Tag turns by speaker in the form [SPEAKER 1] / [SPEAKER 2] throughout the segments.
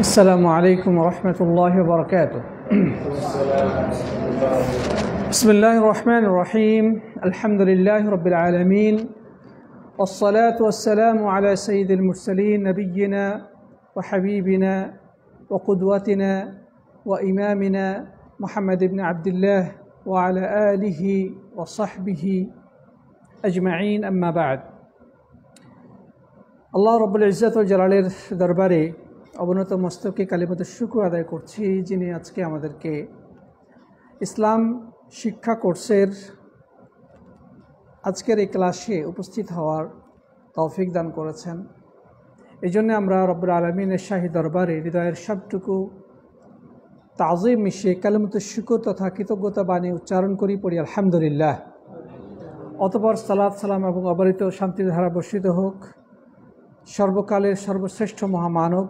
[SPEAKER 1] السلام عليكم ورحمة الله وبركاته. بسم الله الرحمن الرحيم. الحمد لله رب العالمين، والصلاة والسلام على سيد المرسلين نبينا وحبيبنا وقدوتنا وإمامنا محمد بن عبد الله وعلى آله وصحبه أجمعين. أما بعد. আল্লাহ রব্বুল ইজ্জত ওয়াল জালালের দরবারে অবনত মস্তকে কালিমাতুশ শুকর আদায় করছি, যিনি আজকে আমাদেরকে ইসলাম শিক্ষা কোর্সের আজকের এই ক্লাসে উপস্থিত হওয়ার তৌফিক দান করেছেন। এই জন্য আমরা রব্বুল আলামিনের শাহী দরবারে হৃদয়ের সবটুকু তাজিম মিশিয়ে কালিমাতুশ শুকর তথা কৃতজ্ঞতা বাণী উচ্চারণ করি, পড়ি আলহামদুলিল্লাহ। অতঃপর সালাত সালাম এবং অবারিত শান্তির ধারা বর্ষিত হোক সর্বকালের সর্বশ্রেষ্ঠ মহামানব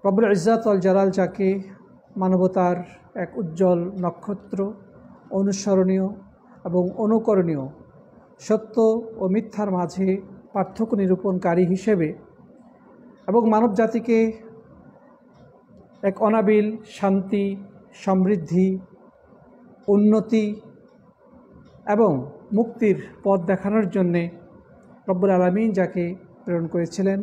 [SPEAKER 1] রব্বুল ইজ্জত ওয়াল জালাল, যাকে মানবতার এক উজ্জ্বল নক্ষত্র, অনুসরণীয় এবং অনুকরণীয়, সত্য ও মিথ্যার মাঝে পার্থক্য নিরূপণকারী হিসেবে এবং মানব জাতিকে এক অনাবিল শান্তি, সমৃদ্ধি, উন্নতি এবং মুক্তির পথ দেখানোর জন্যে রব্বুল আলামিন যাকে প্রেরণ করেছিলেন,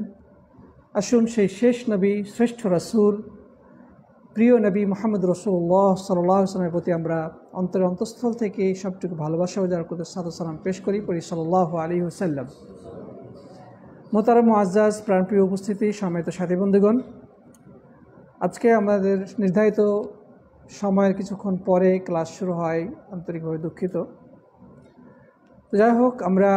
[SPEAKER 1] আসুন সেই শেষ নবী, শ্রেষ্ঠ রাসূল, প্রিয় নবী মুহাম্মদ রাসূলুল্লাহ সাল্লাল্লাহু আলাইহি ওয়াসাল্লামের প্রতি আমরা অন্তরের অন্তঃস্থল থেকে সবটুকু ভালোবাসা ও যার সালাম পেশ করি, পড়ি সাল্লাল্লাহু আলাইহি ওয়াসাল্লাম। মোহতারাম মুআজ্জাজ প্রাণপ্রিয় উপস্থিতি, সম্মানিত সাথী বন্ধুগণ, আজকে আমাদের নির্ধারিত সময়ের কিছুক্ষণ পরে ক্লাস শুরু হয়, আন্তরিকভাবে দুঃখিত। যাই হোক, আমরা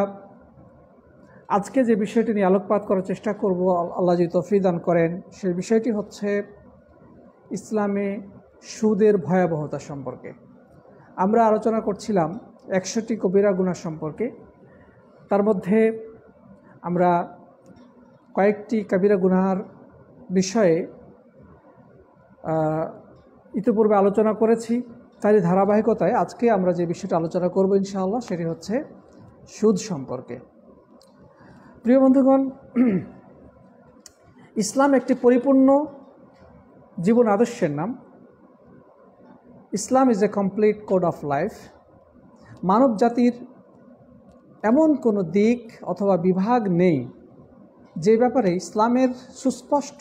[SPEAKER 1] আজকে যে বিষয়টি নিয়ে আলোকপাত করার চেষ্টা করব, আল্লাহ যদি তৌফিক দান করেন, সেই বিষয়টি হচ্ছে ইসলামে সুদের ভয়াবহতা সম্পর্কে। আমরা আলোচনা করছিলাম 100টি কবিরা গুনাহ সম্পর্কে। তার মধ্যে আমরা কয়েকটি কবিরা গুনাহর বিষয়ে ইতিপূর্বে আলোচনা করেছি। তারই ধারাবাহিকতায় আজকে আমরা যে বিষয়টা আলোচনা করব ইনশাআল্লাহ, সেটি হচ্ছে সুদ সম্পর্কে। প্রিয় বন্ধুগণ, ইসলাম একটি পরিপূর্ণ জীবন আদর্শের নাম। Islam is a complete code of life. মানব জাতির এমন কোনো দিক অথবা বিভাগ নেই যে ব্যাপারে ইসলামের সুস্পষ্ট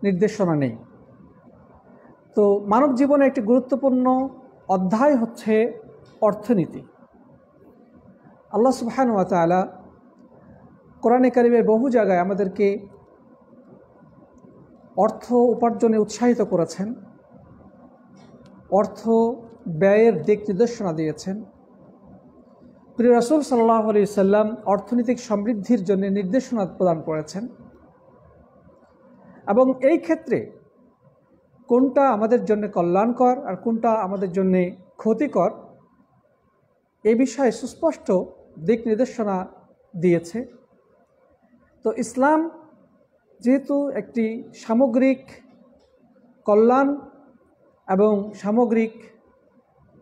[SPEAKER 1] নির্দেশনা নেই। তো মানব জীবনে একটি গুরুত্বপূর্ণ অধ্যায় হচ্ছে অর্থনীতি। আল্লাহ সুবহানাহু ওয়া তাআলা কোরআনে কারিমের বহু জায়গায় আমাদেরকে অর্থ উপার্জনে উৎসাহিত করেছেন, অর্থ ব্যয়ের দিক নির্দেশনা দিয়েছেন। প্রিয় রাসূল সাল্লাল্লাহু আলাইহি সাল্লাম অর্থনৈতিক সমৃদ্ধির জন্য নির্দেশনা প্রদান করেছেন এবং এই ক্ষেত্রে কোনটা আমাদের জন্য কল্যাণকর আর কোনটা আমাদের জন্য ক্ষতিকর, এই বিষয়ে সুস্পষ্ট দিক নির্দেশনা দিয়েছে। তো ইসলাম যেহেতু একটি সামগ্রিক কল্যাণ এবং সামগ্রিক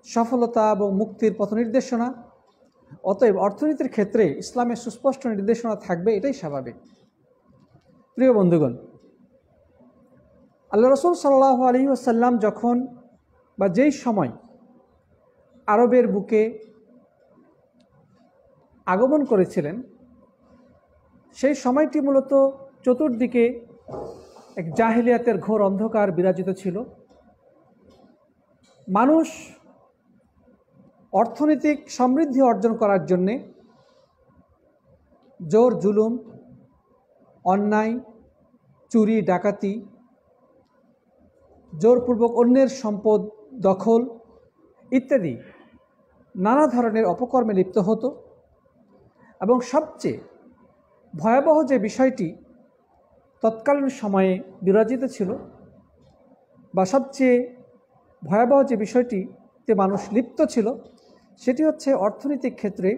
[SPEAKER 1] সফলতা এবং মুক্তির পথ নির্দেশনা, অতএব অর্থনীতির ক্ষেত্রে ইসলামের সুস্পষ্ট নির্দেশনা থাকবে, এটাই স্বাভাবিক। প্রিয় বন্ধুগণ, আল্লাহ রাসূল সাল্লাল্লাহু আলাইহি ওয়াসাল্লাম যখন বা যেই সময় আরবের বুকে আগমন করেছিলেন, সেই সময়টি মূলত চতুর্দিকে এক জাহেলিয়াতের ঘোর অন্ধকার বিরাজিত ছিল। মানুষ অর্থনৈতিক সমৃদ্ধি অর্জন করার জন্যে জোর জুলুম, অন্যায়, চুরি ডাকাতি, জোরপূর্বক অন্যের সম্পদ দখল ইত্যাদি নানা ধরনের অপকর্মে লিপ্ত হতো এবং সবচেয়ে ভয়াবহ যে বিষয়টি তৎকালীন সময়ে বিরাজিত ছিল বা সবচেয়ে ভয়াবহ যে বিষয়টিতে মানুষ লিপ্ত ছিল, সেটি হচ্ছে অর্থনৈতিক ক্ষেত্রে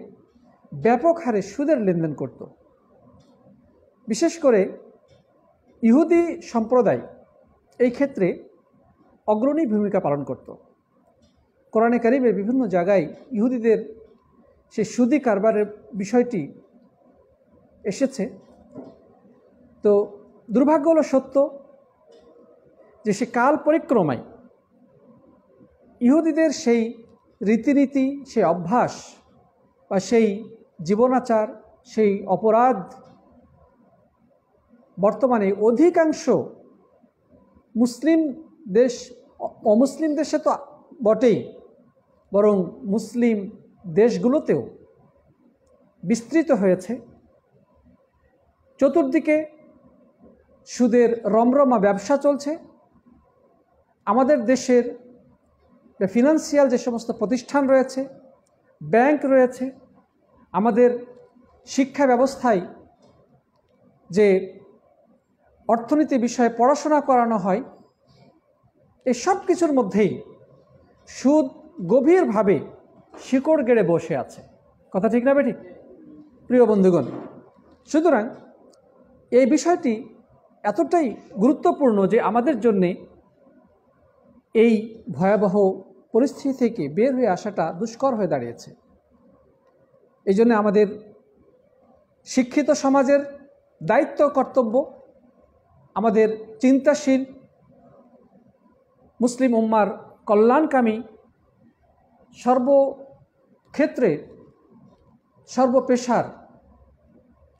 [SPEAKER 1] ব্যাপক হারে সুদের লেনদেন করত। বিশেষ করে ইহুদি সম্প্রদায় এই ক্ষেত্রে অগ্রণী ভূমিকা পালন করত। কোরআনে কারিমের বিভিন্ন জায়গায় ইহুদিদের সেই সুদি কারবারের বিষয়টি এসেছে। তো দুর্ভাগ্য হলো সত্য যে সে কাল পরিক্রমায় ইহুদিদের সেই রীতিনীতি, সেই অভ্যাস বা সেই জীবনাচার, সেই অপরাধ বর্তমানে অধিকাংশ মুসলিম দেশ, অমুসলিম দেশে তো বটেই, বরং মুসলিম দেশগুলোতেও বিস্তৃত হয়েছে। চতুর্দিকে সুদের রমরমা ব্যবসা চলছে। আমাদের দেশের ফিনান্সিয়াল যে সমস্ত প্রতিষ্ঠান রয়েছে, ব্যাংক রয়েছে, আমাদের শিক্ষা ব্যবস্থায় যে অর্থনীতি বিষয়ে পড়াশোনা করানো হয়, এই সব কিছুর মধ্যেই সুদ গভীরভাবে শিকড় গেড়ে বসে আছে। কথা ঠিক না বেঠিক? প্রিয় বন্ধুগণ, সুতরাং এই বিষয়টি এতটাই গুরুত্বপূর্ণ যে আমাদের জন্যে এই ভয়াবহ পরিস্থিতি থেকে বের হয়ে আসাটা দুষ্কর হয়ে দাঁড়িয়েছে। এই জন্য আমাদের শিক্ষিত সমাজের দায়িত্ব, কর্তব্য, আমাদের চিন্তাশীল মুসলিম উম্মার কল্যাণকামী, সর্বক্ষেত্রে সর্বপেশার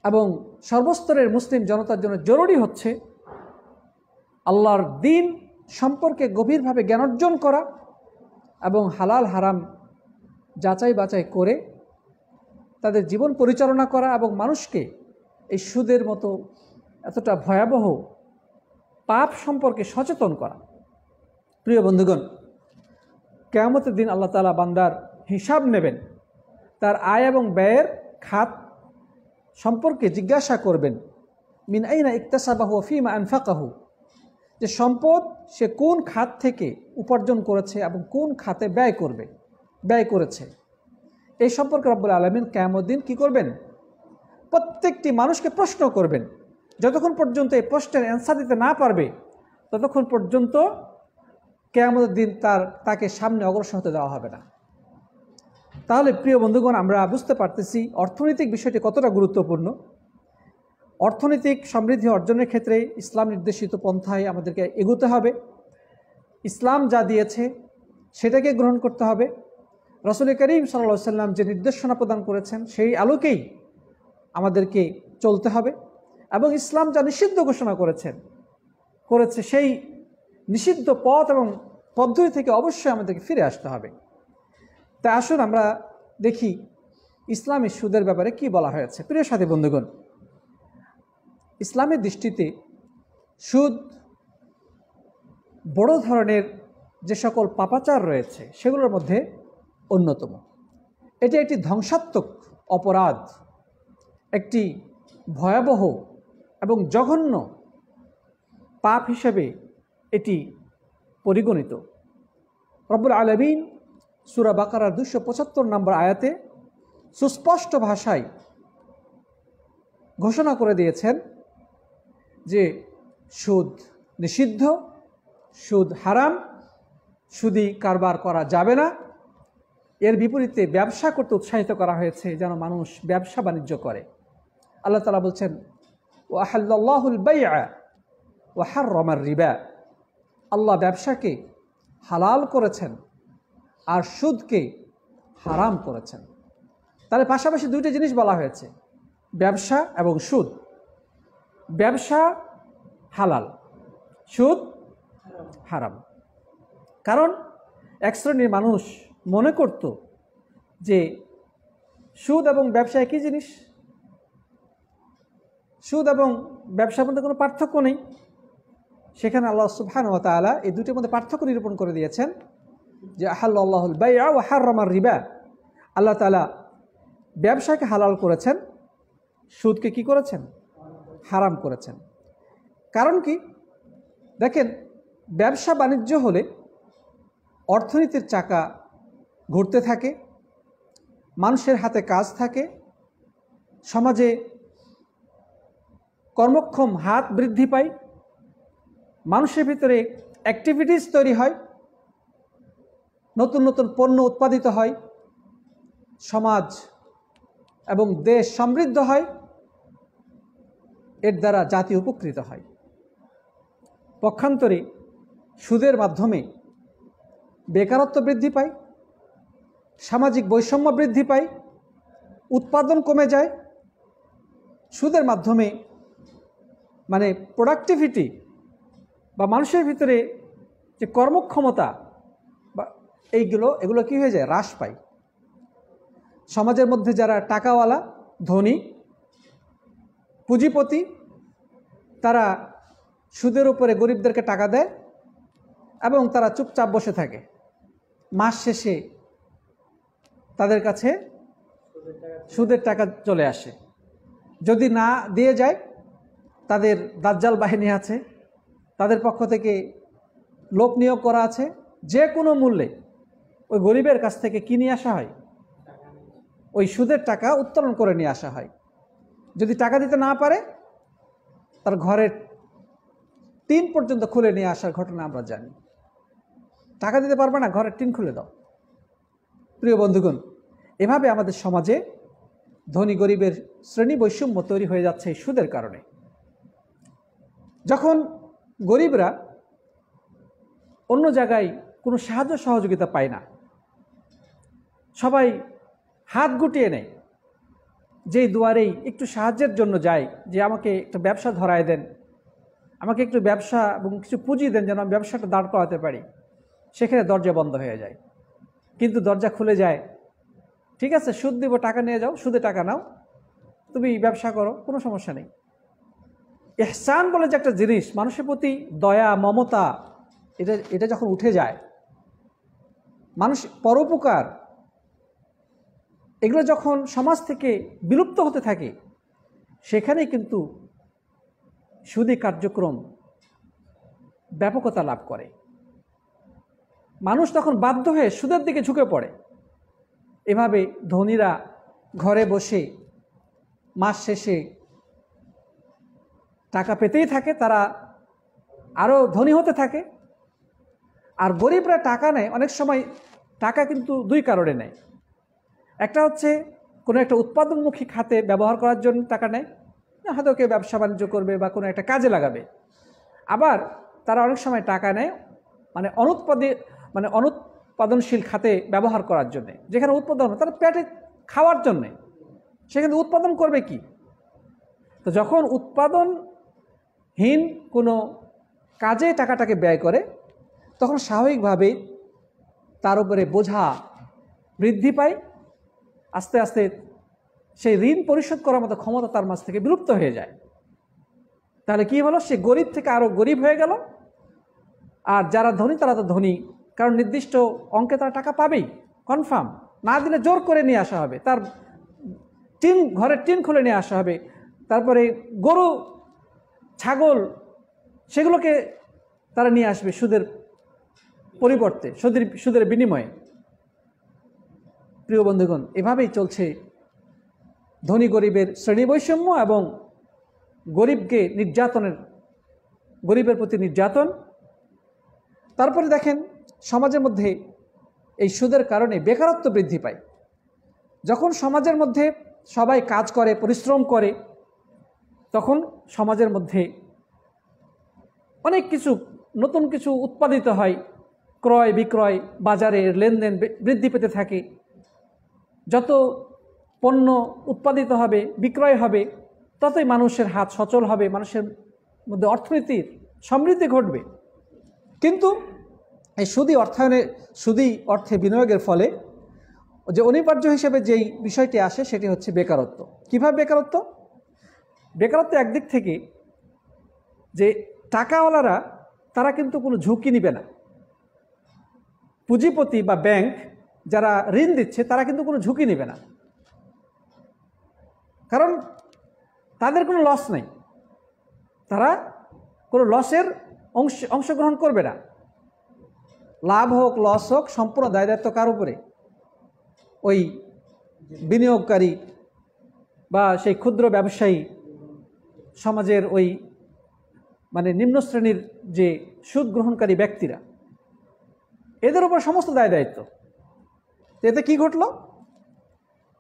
[SPEAKER 1] এবং সর্বস্তরের মুসলিম জনতার জন্য জরুরি হচ্ছে আল্লাহর দ্বীন সম্পর্কে গভীরভাবে জ্ঞান অর্জন করা এবং হালাল হারাম যাচাই বাছাই করে তাদের জীবন পরিচালনা করা এবং মানুষকে এই সুদের মতো এতটা ভয়াবহ পাপ সম্পর্কে সচেতন করা। প্রিয় বন্ধুগণ, কিয়ামতের দিন আল্লাহ তাআলা বান্দার হিসাব নেবেন, তার আয় এবং ব্যয়ের খাত সম্পর্কে জিজ্ঞাসা করবেন। মিন আইনা ইকতাসাবাহু ফীমা আনফাকাহু, যে সম্পদ সে কোন খাত থেকে উপার্জন করেছে এবং কোন খাতে ব্যয় করেছে। এই সম্পর্কে রব্বুল আলামিন কিয়ামতের দিন কী করবেন? প্রত্যেকটি মানুষকে প্রশ্ন করবেন। যতক্ষণ পর্যন্ত এই প্রশ্নের অ্যান্সার দিতে না পারবে ততক্ষণ পর্যন্ত কিয়ামতের দিন তাকে সামনে অগ্রসর হতে দেওয়া হবে না। তাহলে প্রিয় বন্ধুগণ, আমরা বুঝতে পারতেছি অর্থনৈতিক বিষয়টি কতটা গুরুত্বপূর্ণ। অর্থনৈতিক সমৃদ্ধি অর্জনের ক্ষেত্রে ইসলাম নির্দেশিত পন্থায় আমাদেরকে এগোতে হবে। ইসলাম যা দিয়েছে সেটাকে গ্রহণ করতে হবে। রাসূল করিম সাল্লাল্লাহু আলাইহি ওয়াসাল্লাম যে নির্দেশনা প্রদান করেছেন সেই আলোকেই আমাদেরকে চলতে হবে এবং ইসলাম যা নিষিদ্ধ ঘোষণা করেছে সেই নিষিদ্ধ পথ এবং পদ্ধতি থেকে অবশ্যই আমাদেরকে ফিরে আসতে হবে। তাই আসুন আমরা দেখি ইসলামী সুদের ব্যাপারে কি বলা হয়েছে। প্রিয় সাথী বন্ধুগণ, ইসলামের দৃষ্টিতে সুদ বড় ধরনের যে সকল পাপাচার রয়েছে সেগুলোর মধ্যে অন্যতম। এটি একটি ধ্বংসাত্মক অপরাধ, একটি ভয়াবহ এবং জঘন্য পাপ হিসেবে এটি পরিগণিত। রব্বুল আলামিন সূরা বাকারার 275 নম্বর আয়াতে সুস্পষ্ট ভাষায় ঘোষণা করে দিয়েছেন যে সুদ নিষিদ্ধ, সুদ হারাম, সুদি কারবার করা যাবে না। এর বিপরীতে ব্যবসা করতে উৎসাহিত করা হয়েছে যেন মানুষ ব্যবসা বাণিজ্য করে। আল্লাহ তাআলা বলছেন, ওয়া আহাল্লাল্লাহুল বাই'a ওয়া হাররামার রিবা, আল্লাহ ব্যবসাকে হালাল করেছেন আর সুদকে হারাম করেছেন। তাহলে পাশাপাশি দুইটা জিনিস বলা হয়েছে, ব্যবসা এবং সুদ। ব্যবসা হালাল, সুদ হারাম। কারণ এক শ্রেণীর মানুষ মনে করত যে সুদ এবং ব্যবসা একই জিনিস, সুদ এবং ব্যবসার মধ্যে কোনো পার্থক্য নেই। সেখানে আল্লাহ সুবহানাহু ওয়া তাআলা এই দুটির মধ্যে পার্থক্য নিরূপণ করে দিয়েছেন যে আহাল্লাল্লাহুল বাই'a ওয়া হাররামার রিবা, আল্লাহ তাআলা ব্যবসাকে হালাল করেছেন, সুদকে কি করেছেন? হারাম করেছেন। কারণ কি? দেখেন, ব্যবসা বাণিজ্য হলে অর্থনীতির চাকা ঘুরতে থাকে, মানুষের হাতে কাজ থাকে, সমাজে কর্মক্ষম হাত বৃদ্ধি পায়, মানুষের ভিতরে অ্যাক্টিভিটিস তৈরি হয়, নতুন নতুন পণ্য উৎপাদিত হয়, সমাজ এবং দেশ সমৃদ্ধ হয়। এর দ্বারা জাতি উপকৃত হয়। পক্ষান্তরে সুদের মাধ্যমে বেকারত্ব বৃদ্ধি পায়, সামাজিক বৈষম্য বৃদ্ধি পায়, উৎপাদন কমে যায়। সুদের মাধ্যমে মানে প্রোডাক্টিভিটি বা মানুষের ভিতরে যে কর্মক্ষমতা বা এগুলো কি হয়ে যায়, হ্রাস পায়। সমাজের মধ্যে যারা টাকাওয়ালা, ধনী, পুঁজিপতি, তারা সুদের উপরে গরিবদেরকে টাকা দেয় এবং তারা চুপচাপ বসে থাকে। মাস শেষে তাদের কাছে সুদের টাকা চলে আসে। যদি না দিয়ে যায়, তাদের দাজ্জাল বাহিনী আছে, তাদের পক্ষ থেকে লোক নিয়োগ করা আছে, যে কোনো মূল্যে ওই গরিবের কাছ থেকে কি নিয়ে আসা হয়, ওই সুদের টাকা উত্তোলন করে নিয়ে আসা হয়। যদি টাকা দিতে না পারে, তার ঘরের টিন পর্যন্ত খুলে নিয়ে আসার ঘটনা আমরা জানি। টাকা দিতে পারবে না, ঘরের টিন খুলে দাও। প্রিয় বন্ধুগণ, এভাবে আমাদের সমাজে ধনী গরিবের শ্রেণী বৈষম্য তৈরি হয়ে যাচ্ছে এই সুদের কারণে। যখন গরিবরা অন্য জায়গায় কোনো সাহায্য সহযোগিতা পায় না, সবাই হাত গুটিয়ে নেয়, যেই দুয়ারেই একটু সাহায্যের জন্য যায়, যে আমাকে একটু ব্যবসা ধরায় দেন, আমাকে একটু ব্যবসা এবং কিছু পুঁজি দেন যেন আমি ব্যবসাটা দাঁড় করাতে পারি, সেখানে দরজা বন্ধ হয়ে যায়। কিন্তু দরজা খুলে যায়, ঠিক আছে সুদ দিব, টাকা নিয়ে যাও, সুদে টাকা নাও, তুমি ব্যবসা করো, কোনো সমস্যা নেই। ইহসান বলে যে একটা জিনিস, মানুষের প্রতি দয়া, মমতা, এটা যখন উঠে যায়, মানুষ পরোপকার, এগুলো যখন সমাজ থেকে বিলুপ্ত হতে থাকে, সেখানেই কিন্তু সুদী কার্যক্রম ব্যাপকতা লাভ করে। মানুষ তখন বাধ্য হয়ে সুদের দিকে ঝুঁকে পড়ে। এভাবে ধনীরা ঘরে বসে মাস শেষে টাকা পেতেই থাকে, তারা আরও ধনী হতে থাকে। আর গরিবরা টাকা নেয়, অনেক সময় টাকা কিন্তু দুই কারণে নেয়। একটা হচ্ছে কোনো একটা উৎপাদনমুখী খাতে ব্যবহার করার জন্য টাকা নেয়, হয়তো কেউ ব্যবসা বাণিজ্য করবে বা কোনো একটা কাজে লাগাবে। আবার তারা অনেক সময় টাকা নেয় অনুৎপাদনশীল খাতে ব্যবহার করার জন্যে, যেখানে উৎপাদন তারা পেটে খাওয়ার জন্যে, সেখানে উৎপাদন করবে কি? তো যখন উৎপাদনহীন কোনো কাজে টাকাটাকে ব্যয় করে, তখন স্বাভাবিকভাবেই তার উপরে বোঝা বৃদ্ধি পায়। আস্তে আস্তে সেই ঋণ পরিশোধ করার মতো ক্ষমতা তার মাঝ থেকে বিলুপ্ত হয়ে যায়। তাহলে কি হলো, সে গরিব থেকে আরও গরিব হয়ে গেল। আর যারা ধনী তারা তো ধনী, কারণ নির্দিষ্ট অঙ্কে তারা টাকা পাবেই, কনফার্ম। না দিলে জোর করে নিয়ে আসা হবে, তার ঘরের টিন খুলে নিয়ে আসা হবে। তারপরে গরু, ছাগল, সেগুলোকে তারা নিয়ে আসবে সুদের পরিবর্তে, সুদের বিনিময়ে। প্রিয় বন্ধুগণ, এভাবেই চলছে ধনী গরিবের শ্রেণী বৈষম্য এবং গরিবের প্রতি নির্যাতন। তারপরে দেখেন, সমাজের মধ্যে এই সুদের কারণে বেকারত্ব বৃদ্ধি পায়। যখন সমাজের মধ্যে সবাই কাজ করে, পরিশ্রম করে, তখন সমাজের মধ্যে অনেক কিছু নতুন কিছু উৎপাদিত হয়, ক্রয় বিক্রয়, বাজারের লেনদেন বৃদ্ধি পেতে থাকে। যত পণ্য উৎপাদিত হবে, বিক্রয় হবে, ততই মানুষের হাত সচল হবে, মানুষের মধ্যে অর্থনীতির সমৃদ্ধি ঘটবে। কিন্তু এই সুদী অর্থে বিনিয়োগের ফলে যে অনিবার্য হিসেবে যেই বিষয়টি আসে, সেটি হচ্ছে বেকারত্ব। কিভাবে বেকারত্ব? বেকারত্ব একদিক থেকে যে টাকাওয়ালারা তারা কিন্তু কোনো ঝুঁকি নিবে না, পুঁজিপতি বা ব্যাংক যারা ঋণ দিচ্ছে তারা কিন্তু কোনো ঝুঁকি নেবে না, কারণ তাদের কোনো লস নেই, তারা কোনো লসের অংশগ্রহণ করবে না। লাভ হোক লস হোক, সম্পূর্ণ দায় দায়িত্ব কার উপরে? ওই বিনিয়োগকারী বা সেই ক্ষুদ্র ব্যবসায়ী, সমাজের ওই নিম্ন শ্রেণীর যে সুদ গ্রহণকারী ব্যক্তিরা, এদের উপর সমস্ত দায় দায়িত্ব। এতে কি ঘটল?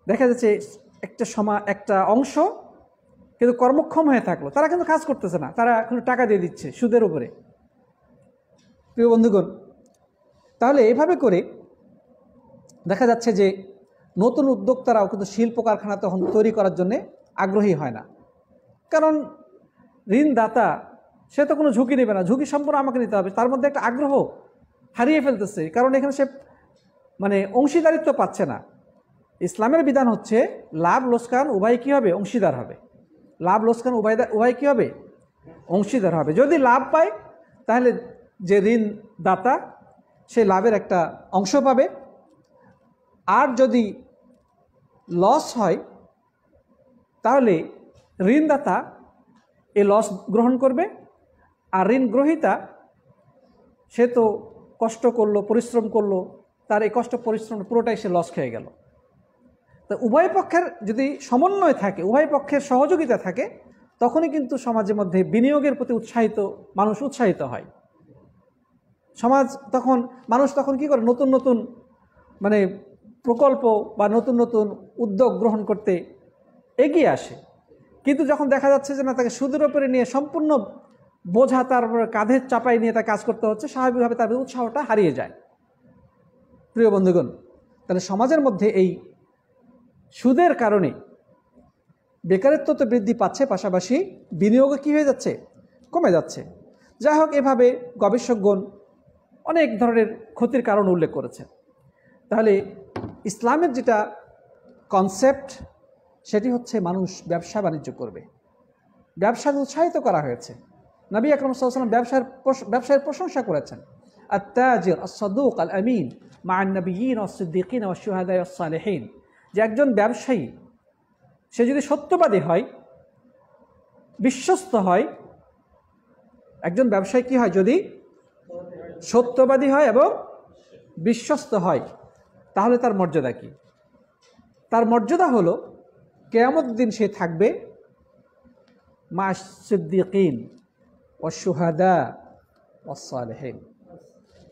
[SPEAKER 1] দেখা যাচ্ছে একটা অংশ কিন্তু কর্মক্ষম হয়ে থাকলো, তারা কিন্তু কাজ করতেছে না, তারা এখন টাকা দিয়ে দিচ্ছে সুদের উপরে। প্রিয় বন্ধুগণ, তাহলে এভাবে করে দেখা যাচ্ছে যে নতুন উদ্যোক্তারাও কিন্তু শিল্প কারখানা তখন তৈরি করার জন্যে আগ্রহী হয় না, কারণ ঋণদাতা সে তো কোনো ঝুঁকি নেবে না, ঝুঁকি সম্পূর্ণ আমাকে নিতে হবে, তার মধ্যে একটা আগ্রহ হারিয়ে ফেলতেছে, কারণ এখানে সে অংশীদারিত্ব পাচ্ছে না। ইসলামের বিধান হচ্ছে লাভ লোকসান উভয় কী হবে? অংশীদার হবে। লাভ লোকসান উভয় কী হবে? অংশীদার হবে। যদি লাভ পায় তাহলে যে ঋণদাতা সে লাভের একটা অংশ পাবে, আর যদি লস হয় তাহলে ঋণদাতা এই লস গ্রহণ করবে, আর ঋণ গ্রহীতা সে তো কষ্ট করলো, পরিশ্রম করলো, তার এই কষ্ট পরিশ্রম পুরোটাই সে লস খেয়ে গেল। তো উভয় পক্ষের যদি সমন্বয় থাকে, উভয় পক্ষের সহযোগিতা থাকে, তখনই কিন্তু সমাজের মধ্যে বিনিয়োগের প্রতি মানুষ উৎসাহিত হয়। মানুষ তখন কি করে? নতুন নতুন প্রকল্প বা নতুন নতুন উদ্যোগ গ্রহণ করতে এগিয়ে আসে। কিন্তু যখন দেখা যাচ্ছে যে না, তাকে সুদের উপরে নিয়ে সম্পূর্ণ বোঝা তার কাঁধের চাপাই নিয়ে তার কাজ করতে হচ্ছে, স্বাভাবিকভাবে তার উৎসাহটা হারিয়ে যায়। প্রিয় বন্ধুগণ, তাহলে সমাজের মধ্যে এই সুদের কারণে বেকারত্ব তো বৃদ্ধি পাচ্ছে, পাশাপাশি বিনিয়োগও কী হয়ে যাচ্ছে? কমে যাচ্ছে। যাই হোক, এভাবে গবেষকগণ অনেক ধরনের ক্ষতির কারণ উল্লেখ করেছে। তাহলে ইসলামের যেটা কনসেপ্ট সেটি হচ্ছে মানুষ ব্যবসা বাণিজ্য করবে, ব্যবসাকে উৎসাহিত করা হয়েছে। নবী আকরাম সাল্লাল্লাহু আলাইহি ওয়াসাল্লাম ব্যবসায়ের প্রশংসা করেছেন। আত-তাজির আস-সাদুক আল-আমিন মা'আন নাবিয়্যিন ওয়াস-সিদ্দীকিন ওয়াশ-শুহাদা ওয়াস-সালিহিন, যে একজন ব্যবসায়ী সে যদি সত্যবাদী হয়, বিশ্বস্ত হয়, একজন ব্যবসায়ী কি হয়? যদি সত্যবাদী হয় এবং বিশ্বস্ত হয়, তাহলে তার মর্যাদা কি? তার মর্যাদা হলো কিয়ামত দিন সে থাকবে মা'আস-সিদ্দীকিন ওয়াশ-শুহাদা ওয়াস-সালিহিন,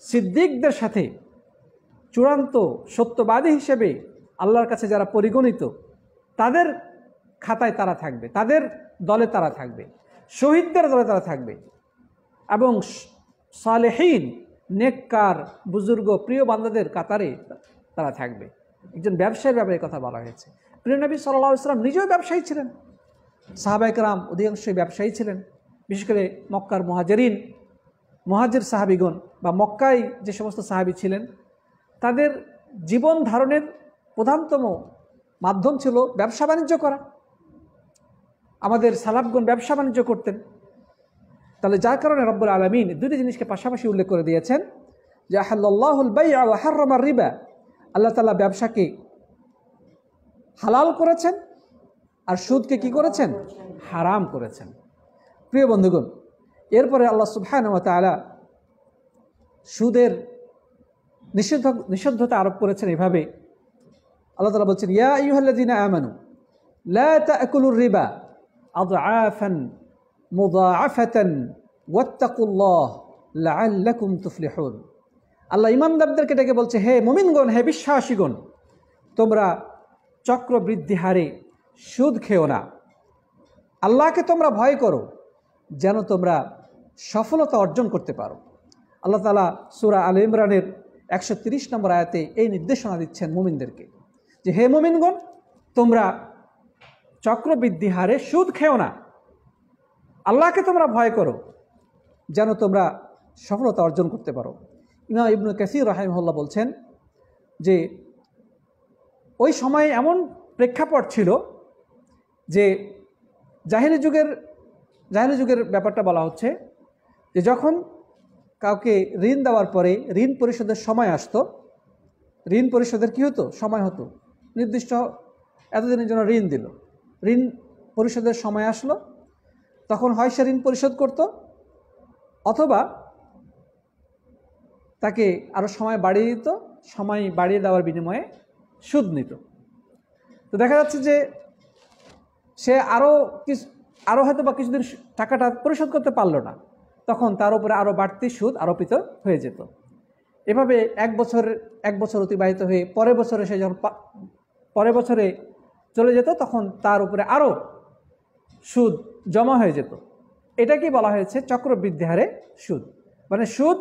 [SPEAKER 1] সিদ্দিকদের সাথে, চূড়ান্ত সত্যবাদী হিসেবে আল্লাহর কাছে যারা পরিগণিত তাদের খাতায় তারা থাকবে, তাদের দলে তারা থাকবে, শহীদদের দলে তারা থাকবে, এবং সালেহীন নেককার বুজুর্গ প্রিয় বান্দাদের কাতারে তারা থাকবে। একজন ব্যবসায়ীর ব্যাপারে কথা বলা হয়েছে। প্রিয় নবী সাল্লাল্লাহু আলাইহি ওয়াসাল্লাম নিজেও ব্যবসায়ী ছিলেন, সাহাবায়ে কেরাম অধিকাংশই ব্যবসায়ী ছিলেন, বিশেষ করে মক্কার মুহাজির সাহাবিগণ বা মক্কায় যে সমস্ত সাহাবী ছিলেন, তাদের জীবন ধারণের প্রধানতম মাধ্যম ছিল ব্যবসা বাণিজ্য করা। আমাদের সালাফগণ ব্যবসা বাণিজ্য করতেন। তাহলে যার কারণে রব্বুল আলামিন দুটি জিনিসকে পাশাপাশি উল্লেখ করে দিয়েছেন যে আহাল্লাল্লাহুল বাই'a ওয়া হাররামার রিবা, আল্লাহ তাআলা ব্যবসাকে হালাল করেছেন আর সুদকে কি করেছেন? হারাম করেছেন। প্রিয় বন্ধুগণ, এরপরে আল্লাহ সুবহানাহু ওয়া তাআলা সুদের নিষিদ্ধতা আরোপ করেছেন এভাবে। আল্লাহ তাআলা বলছেন, ইয়া আইয়ুহাল্লাযীনা আমানু লা তা'কুলুর রিবা আদআফান মুদাআফাতান ওয়াত্তাকুল্লাহ লাআল্লাকুম তুফলিহুন। আল্লাহ ঈমানদারদেরকে ডেকে বলছে, হে মুমিনগণ, হে বিশ্বাসীগণ, তোমরা চক্রবৃদ্ধি হারে সুদ খেও না, আল্লাহকে তোমরা ভয় করো যেন তোমরা সফলতা অর্জন করতে পারো। আল্লাহ তাআলা সূরা আলে ইমরানের 130 নম্বর আয়াতে এই নির্দেশনা দিচ্ছেন মুমিনদেরকে যে হে মুমিনগণ, তোমরা চক্রবৃদ্ধি হারে সুদ খেও না, আল্লাহকে তোমরা ভয় করো যেন তোমরা সফলতা অর্জন করতে পারো। ইমাম ইবনে কাসির রাহিমাহুল্লাহ বলছেন যে ওই সময়ে এমন প্রেক্ষাপট ছিল যে জাহেলি যুগের ব্যাপারটা বলা হচ্ছে যে যখন কাউকে ঋণ দেওয়ার পরে ঋণ পরিশোধের সময় আসতো, ঋণ পরিশোধের কী হতো? সময় হতো, নির্দিষ্ট এতদিনের জন্য ঋণ দিল, ঋণ পরিশোধের সময় আসলো, তখন হয় সে ঋণ পরিশোধ করত, অথবা তাকে আরও সময় বাড়িয়ে দিত, সময় বাড়িয়ে দেওয়ার বিনিময়ে সুদ নিত। তো দেখা যাচ্ছে যে সে আরও হয়তো বা কিছুদিন টাকাটা পরিশোধ করতে পারলো না, তখন তার উপরে আরও বাড়তি সুদ আরোপিত হয়ে যেত। এভাবে এক বছর অতিবাহিত হয়ে পরের বছরে চলে যেত, তখন তার উপরে আরও সুদ জমা হয়ে যেত। এটাকে বলা হয়েছে চক্রবৃদ্ধি হারে সুদ। মানে সুদ,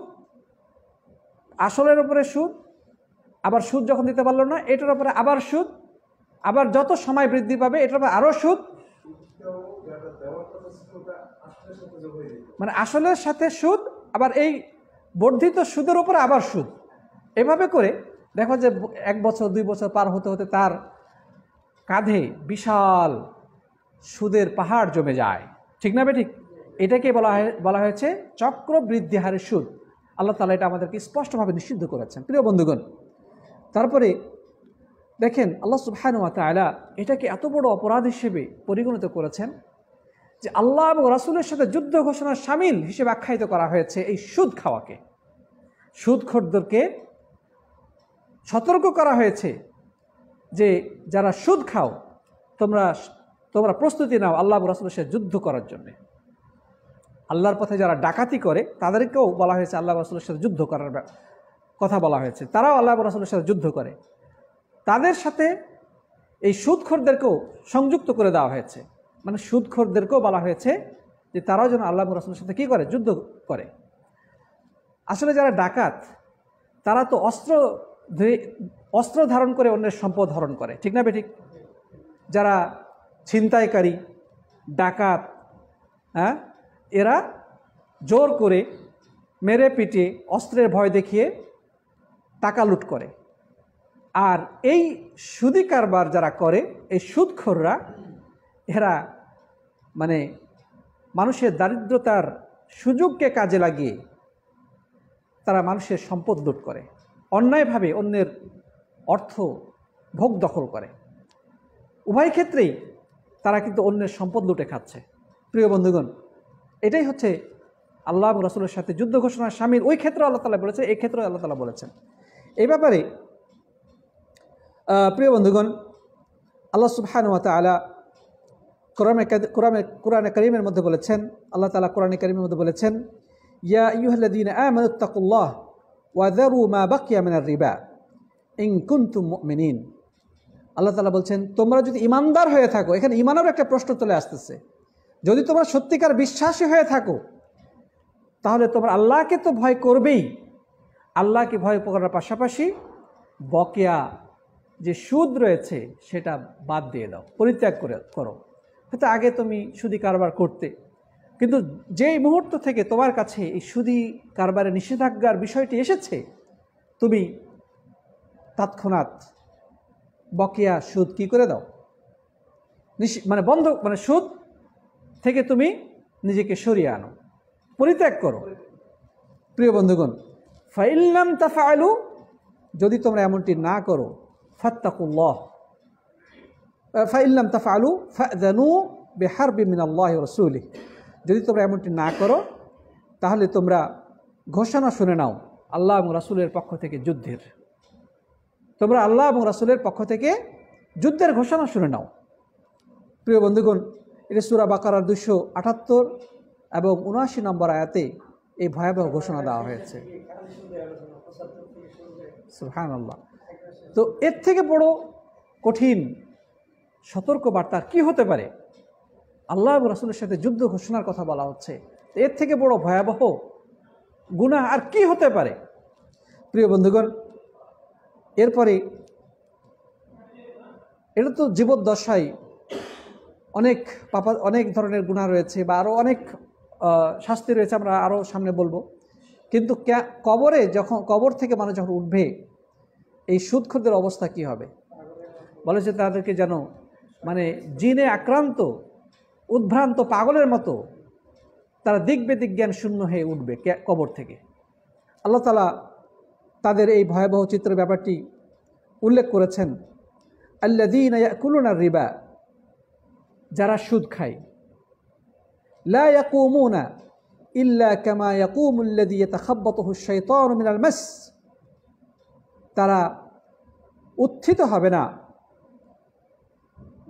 [SPEAKER 1] আসলের উপরে সুদ, আবার সুদ যখন দিতে পারলো না এটার উপরে আবার সুদ, আবার যত সময় বৃদ্ধি পাবে এটার উপরে আরও সুদ, মানে আসলের সাথে সুদ, আবার এই বর্ধিত সুদের উপরে আবার সুদ। এভাবে করে দেখো যে 1 বছর 2 বছর পার হতে হতে তার কাঁধে বিশাল সুদের পাহাড় জমে যায়। ঠিক না ঠিক? এটাকে বলা হয়েছে চক্রবৃদ্ধি হারে সুদ। আল্লাহ তাআলা এটা আমাদেরকে স্পষ্টভাবে নিষিদ্ধ করেছেন। প্রিয় বন্ধুগণ, তারপরে দেখেন আল্লাহ সুবহানাহু ওয়া তাআলা এটাকে এত বড় অপরাধ হিসেবে পরিগণিত করেছেন যে আল্লাহ এবং রাসূলের সাথে যুদ্ধ ঘোষণার শামিল হিসেবে আখ্যায়িত করা হয়েছে এই সুদ খাওয়াকে। সুদখোরদেরকে সতর্ক করা হয়েছে যে যারা সুদ খাও তোমরা প্রস্তুতি নাও আল্লাহ এবং রাসূলের সাথে যুদ্ধ করার জন্য। আল্লাহর পথে যারা ডাকাতি করে তাদেরকেও বলা হয়েছে আল্লাহ রাসূলের সাথে যুদ্ধ করার কথা বলা হয়েছে। তারাও আল্লাহ এবং রাসূলের সাথে যুদ্ধ করে, তাদের সাথে এই সুদখোরদেরকেও সংযুক্ত করে দেওয়া হয়েছে। মানে সুদখোরদেরকেও বলা হয়েছে যে তারাও যেন আল্লাহ এবং রাসূলের সাথে কী করে? যুদ্ধ করে। আসলে যারা ডাকাত তারা তো অস্ত্র ধারণ করে অন্যের সম্পদ হরণ করে। ঠিক না বেঠিক? যারা ছিনতাইকারী, ডাকাত, হ্যাঁ, এরা জোর করে মেরে পিটে অস্ত্রের ভয় দেখিয়ে টাকা লুট করে। আর এই সুদি কারবার যারা করে, এই সুদখোররা, এরা মানে মানুষের দারিদ্রতার সুযোগকে কাজে লাগিয়ে তারা মানুষের সম্পদ লুট করে, অন্যায়ভাবে অন্যের অর্থ ভোগ দখল করে। উভয় ক্ষেত্রেই তারা কিন্তু অন্যের সম্পদ লুটে খাচ্ছে। প্রিয় বন্ধুগণ, এটাই হচ্ছে আল্লাহ এবং রাসূলের সাথে যুদ্ধ ঘোষণার শামিল। ওই ক্ষেত্রে আল্লাহ তাআলা বলেছে, এই ক্ষেত্রে আল্লাহ তাআলা বলেছেন। এই ব্যাপারে প্রিয় বন্ধুগণ, আল্লাহ সুবহানাহু ওয়া তাআলা কোরআনে কারীমের মধ্যে বলেছেন, আল্লাহ তাআলা কোরআনে কারীমের মধ্যে বলেছেন, ইয়া আইয়ুহাল্লাযীনা আমানুত্তাকুল্লাহ ওয়া যারু মা বাকিয়া মিনার রিবা ইন কুনতুম মুমিনিন। আল্লাহ তাআলা বলছেন, তোমরা যদি ঈমানদার হয়ে থাকো। এখানে ঈমানের একটা প্রশ্ন চলে আসতেছে। যদি তোমরা সত্যিকার বিশ্বাসী হয়ে থাকো তাহলে তোমরা আল্লাহকে তো ভয় করবেই। আল্লাহকে ভয় করার পাশাপাশি বকেয়া যে সুদ রয়েছে সেটা বাদ দিয়ে দাও, পরিত্যাগ করো। হয়তো আগে তুমি সুদি কারবার করতে, কিন্তু যেই মুহূর্ত থেকে তোমার কাছে এই সুদি কারবারের নিষেধাজ্ঞার বিষয়টি এসেছে, তুমি তৎক্ষণাৎ বকেয়া সুদ কি করে দাও, মানে বন্ধ, মানে সুদ থেকে তুমি নিজেকে সরিয়ে আনো, পরিত্যাগ করো। প্রিয় বন্ধুগণ, ফাইন লাম তাফআলু, যদি তোমরা এমনটি না করো, ফাত্তাকুল্লাহ, ফাইন লাম তাফআলু ফাযনু বিহারবিন মিনাল্লাহি ওয়া রাসূলিহি, যদি তোমরা এমনটি না করো তাহলে তোমরা ঘোষণা শুনে নাও আল্লাহ এবং রাসূলের পক্ষ থেকে যুদ্ধের। তোমরা আল্লাহ এবং রাসূলের পক্ষ থেকে যুদ্ধের ঘোষণা শুনে নাও। প্রিয় বন্ধুগণ, এটা সূরা বাকারার 278 এবং 79 নম্বর আয়াতে এই ভয়াবহ ঘোষণা দেওয়া হয়েছে। সুবহানাল্লাহ। তো এর থেকে বড় কঠিন সতর্ক বার্তা কি হতে পারে? আল্লাহ এবং রাসূলের সাথে যুদ্ধ ঘোষণার কথা বলা হচ্ছে, এর থেকে বড় ভয়াবহ গুনাহ আর কি হতে পারে? প্রিয় বন্ধুগণ, এরপরে এটা তো জীবদ্দশায় অনেক ধরনের গুনাহ রয়েছে, বা আরও অনেক শাস্তি রয়েছে, আমরা আরও সামনে বলবো। কিন্তু কবরে যখন, কবর থেকে মানুষ যখন উঠবে, এই সুদখোরদের অবস্থা কি হবে? বলেছে তাদেরকে যেন মানে জিনে আক্রান্ত, উদ্ভ্রান্ত পাগলের মতো তারা দিক বেদিক জ্ঞান শূন্য হয়ে উঠবে কবর থেকে। আল্লাহ তাআলা তাদের এই ভয়াবহ চিত্রের ব্যাপারটি উল্লেখ করেছেন, আল্লাযীনা ইয়াকুলুনা রিবা, যারা সুদ খায়, লা ইয়াকুমুনা ইল্লা কামা ইয়াকুমুল্লাযী ইয়াতাখাব্বাতুহু আশ-শাইতানু মিনাল মাস, তারা উত্থিত হবে না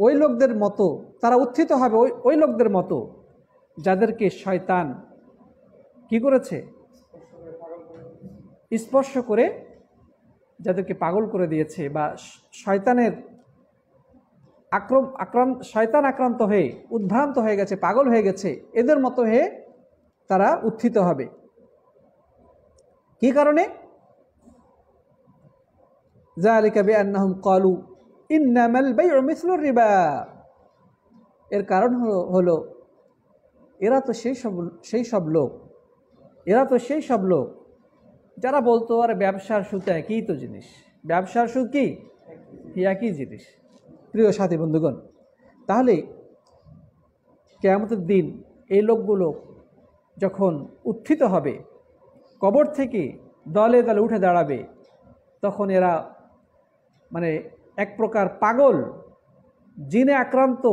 [SPEAKER 1] ওই লোকদের মতো, তারা উত্থিত হবে ওই লোকদের মতো যাদেরকে শয়তান কি করেছে? স্পর্শ করে যাদেরকে পাগল করে দিয়েছে, বা শয়তানের শয়তান আক্রান্ত হয়ে উদ্ভ্রান্ত হয়ে গেছে, পাগল হয়ে গেছে, এদের মতো হয়ে তারা উত্থিত হবে। কি কারণে? যালিকা বিআন্নাহুম ক্বালু ইন্নামাল বাইউ মিসলুর রিবা। এর কারণ হলো এরা তো সেই সব লোক যারা বলতো আর ব্যবসার সুদ একই তো জিনিস, ব্যবসার সুদ কি একই জিনিস। প্রিয় সাথী বন্ধুগণ, তাহলে কিয়ামতের দিন এই লোকগুলো যখন উত্থিত হবে, কবর থেকে দলে দলে উঠে দাঁড়াবে, তখন এরা এক প্রকার পাগল, জিনে আক্রান্ত,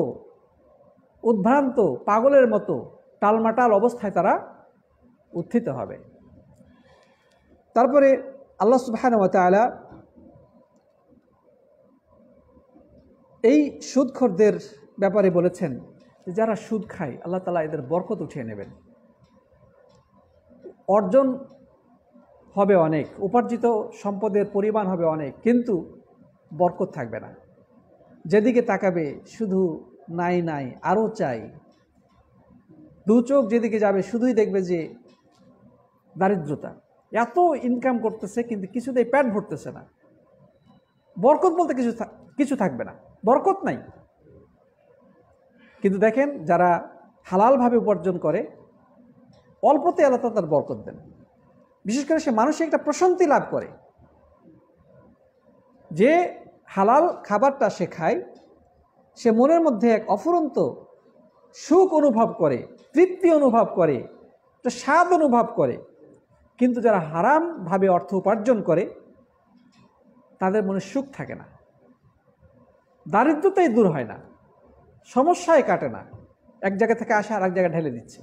[SPEAKER 1] উদ্ভ্রান্ত পাগলের মতো টালমাটাল অবস্থায় তারা উত্থিত হবে। তারপরে আল্লাহ সুবহানাহু ওয়া তাআলা এই সুদখোরদের ব্যাপারে বলেছেন যে যারা সুদ খায় আল্লাহ তাআলা এদের বরকত উঠিয়ে নেবেন। অর্জন হবে অনেক, উপার্জিত সম্পদের পরিমাণ হবে অনেক, কিন্তু বরকত থাকবে না। যেদিকে তাকাবে শুধু নাই নাই, আরও চাই। দু চোখ যেদিকে যাবে শুধুই দেখবে যে দারিদ্রতা, এত ইনকাম করতেছে কিন্তু কিছুতেই পেট ভরতেছে না। বরকত বলতে কিছু থাকবে না, বরকত নাই। কিন্তু দেখেন যারা হালালভাবে উপার্জন করে, অল্পতে আল্লাহ তার বরকত দেন। বিশেষ করে সে মানসিক একটা প্রশান্তি লাভ করে, যে হালাল খাবারটা সে খায়, সে মনের মধ্যে এক অফুরন্ত সুখ অনুভব করে, তৃপ্তি অনুভব করে, একটা স্বাদ অনুভব করে। কিন্তু যারা হারামভাবে অর্থ উপার্জন করে তাদের মনে সুখ থাকে না, দারিদ্রতাই দূর হয় না, সমস্যায় কাটে না, এক জায়গা থেকে আসে আর এক জায়গায় ঢেলে দিচ্ছে,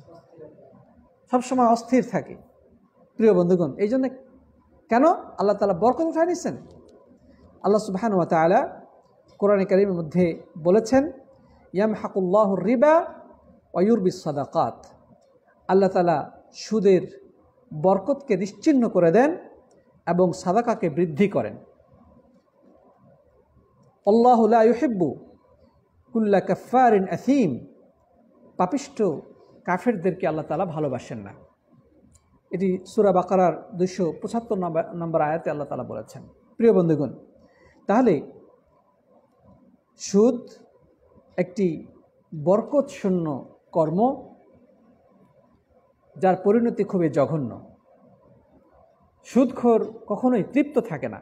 [SPEAKER 1] সবসময় অস্থির থাকে। প্রিয় বন্ধুগণ, এই জন্য কেন আল্লাহ তাআলা বরকত উঠায় নিচ্ছেন? আল্লাহ সুবহানাহু ওয়া তাআলা কোরআনে কারীমের মধ্যে বলেছেন, ইয়ামহাকুল্লাহুর রিবা ওয়া ইউরবিস সাদাকাত। আল্লাহ তাআলা সুদের বরকতকে নিশ্চিহ্ন করে দেন এবং সাদাকাকে বৃদ্ধি করেন। আল্লাহু লা ইউহিব্বু কুল্লা কাফফারিন আথীম। পাপিষ্ঠ কাফেরদেরকে আল্লাহ তাআলা ভালোবাসেন না। এটি সূরা বাকারার 275 নম্বর আয়াতে আল্লাহ তাআলা বলেছেন। প্রিয় বন্ধুগণ, তাহলে সুদ একটি বরকত শূন্য কর্ম, যার পরিণতি খুবই জঘন্য। সুদখোর কখনোই তৃপ্ত থাকে না,